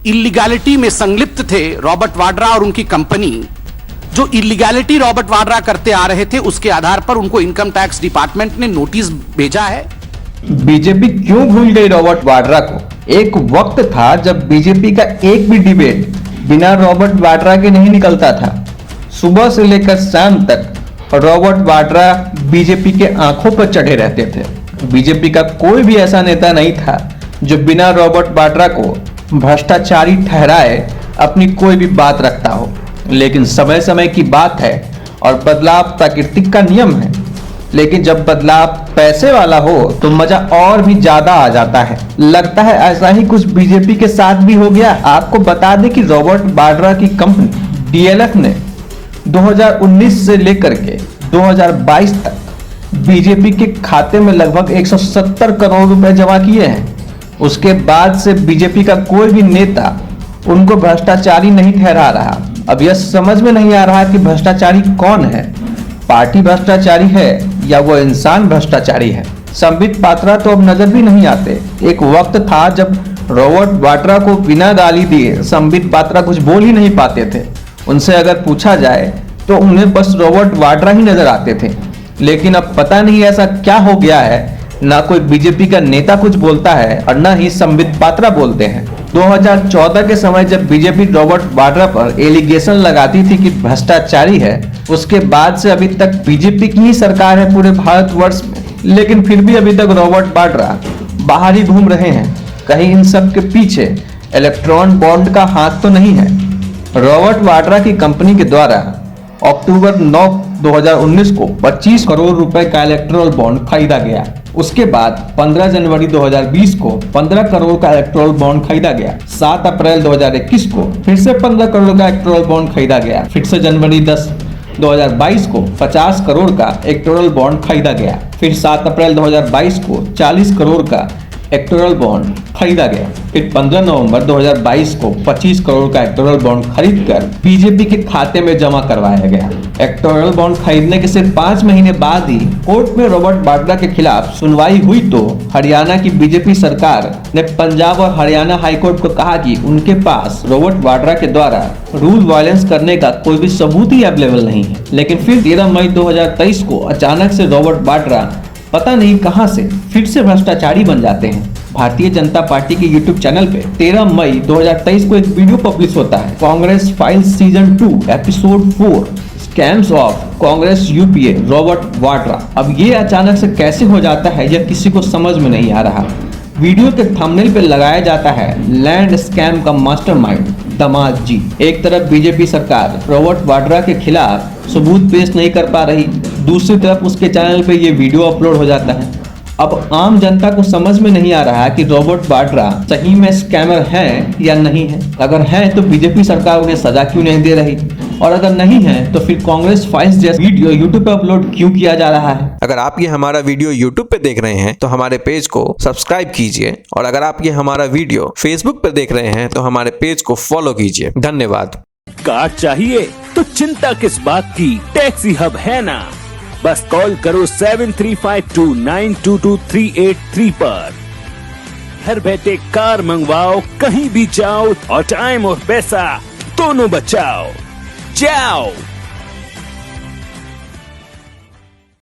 Illegality में संलिप्त थे रॉबर्ट वाड्रा और उनकी कंपनी, जो इलीगैलिटी रॉबर्ट वाड्रा करते आ रहे थे, उसके आधार पर उनको इनकम टैक्स डिपार्टमेंट ने नोटिस भेजा है। बीजेपी क्यों भूल गई रॉबर्ट वाड्रा को? एक वक्त था जब बीजेपी का एक भी डिबेट बिना रॉबर्ट वाड्रा के नहीं निकलता था। सुबह से लेकर शाम तक रॉबर्ट वाड्रा बीजेपी के आंखों पर चढ़े रहते थे। बीजेपी का कोई भी ऐसा नेता नहीं था जो बिना रॉबर्ट वाड्रा को भ्रष्टाचारी ठहराए अपनी कोई भी बात रखता हो। लेकिन समय समय की बात है और बदलाव प्राकृतिक का नियम है। लेकिन जब बदलाव पैसे वाला हो तो मजा और भी ज्यादा आ जाता है। लगता है ऐसा ही कुछ बीजेपी के साथ भी हो गया। आपको बता दें कि रॉबर्ट वाड्रा की कंपनी डीएलएफ ने 2019 से लेकर के 2022 तक बीजेपी के खाते में लगभग 170 करोड़ रुपए जमा किए हैं। उसके बाद से बीजेपी का कोई भी नेता उनको भ्रष्टाचारी नहीं ठहरा रहा। अब यह समझ में नहीं आ रहा कि भ्रष्टाचारी कौन है, पार्टी भ्रष्टाचारी है या वो इंसान भ्रष्टाचारी है। संबित पात्रा तो अब नजर भी नहीं आते। एक वक्त था जब रॉबर्ट वाड्रा को बिना गाली दिए संबित पात्रा कुछ बोल ही नहीं पाते थे। उनसे अगर पूछा जाए तो उन्हें बस रॉबर्ट वाड्रा ही नजर आते थे। लेकिन अब पता नहीं ऐसा क्या हो गया है, ना कोई बीजेपी का नेता कुछ बोलता है और ना ही संबित पात्रा बोलते हैं। 2014 के समय जब बीजेपी रॉबर्ट वाड्रा पर एलिगेशन लगाती थी कि भ्रष्टाचारी है, उसके बाद से अभी तक बीजेपी की ही सरकार है पूरे भारतवर्ष में। लेकिन फिर भी अभी तक रॉबर्ट वाड्रा बाहर ही घूम रहे हैं। कहीं इन सब के पीछे इलेक्ट्रॉन बॉन्ड का हाथ तो नहीं है। रॉबर्ट वाड्रा की कंपनी के द्वारा अक्टूबर 9, 2019 को 25 करोड़ रुपए का इलेक्ट्रॉन बॉन्ड खरीदा गया। उसके बाद 15 जनवरी 2020 को 15 करोड़ का इलेक्ट्रॉल बॉन्ड खरीदा गया। 7 अप्रैल 2021 को फिर से 15 करोड़ का इलेक्ट्रॉल बॉन्ड खरीदा गया। फिर से जनवरी 10, 2022 को 50 करोड़ का इलेक्ट्रॉल बॉन्ड खरीदा गया। फिर 7 अप्रैल 2022 को 40 करोड़ का इलेक्टोरल बॉन्ड खरीदा गया। फिर 15 नवंबर 2022 को 25 करोड़ का इलेक्टोरल बॉन्ड खरीदकर बीजेपी के खाते में जमा करवाया गया। इलेक्टोरल बॉन्ड खरीदने के सिर्फ 5 महीने बाद ही कोर्ट में रॉबर्ट वाड्रा के खिलाफ सुनवाई हुई तो हरियाणा की बीजेपी सरकार ने पंजाब और हरियाणा हाईकोर्ट को कहा कि उनके पास रॉबर्ट वाड्रा के द्वारा रूल वायलेंस करने का कोई भी सबूत ही अवेलेबल नहीं है। लेकिन फिर 13 मई 2023 को अचानक से रॉबर्ट वाड्रा पता नहीं कहां से फिर से भ्रष्टाचारी बन जाते हैं। भारतीय जनता पार्टी के YouTube चैनल पे 13 मई 2023 को एक वीडियो पब्लिश होता है, Congress files season 2 episode 4 scams of Congress UPA Robert Vadra. अब ये अचानक से कैसे हो जाता है यह किसी को समझ में नहीं आ रहा। वीडियो के थंबनेल पे लगाया जाता है लैंड स्कैम का मास्टरमाइंड दामाद जी। एक तरफ बीजेपी सरकार रॉबर्ट वाड्रा के खिलाफ सबूत पेश नहीं कर पा रही, दूसरी तरफ उसके चैनल पे ये वीडियो अपलोड हो जाता है। अब आम जनता को समझ में नहीं आ रहा कि रॉबर्ट वाड्रा सही में स्कैमर है या नहीं है। अगर है तो बीजेपी सरकार उन्हें सजा क्यों नहीं दे रही, और अगर नहीं है तो फिर कांग्रेस फाइल्स जैसा वीडियो यूट्यूब पे अपलोड क्यों किया जा रहा है। अगर आप ये हमारा वीडियो यूट्यूब पे देख रहे हैं तो हमारे पेज को सब्सक्राइब कीजिए, और अगर आप ये हमारा वीडियो फेसबुक पे देख रहे हैं तो हमारे पेज को फॉलो कीजिए। धन्यवाद। कार चाहिए तो चिंता किस बात की, टैक्सी हब है ना। बस कॉल करो 7352922383 पर। घर बैठे कार मंगवाओ, कहीं भी जाओ और टाइम और पैसा दोनों बचाओ। जाओ।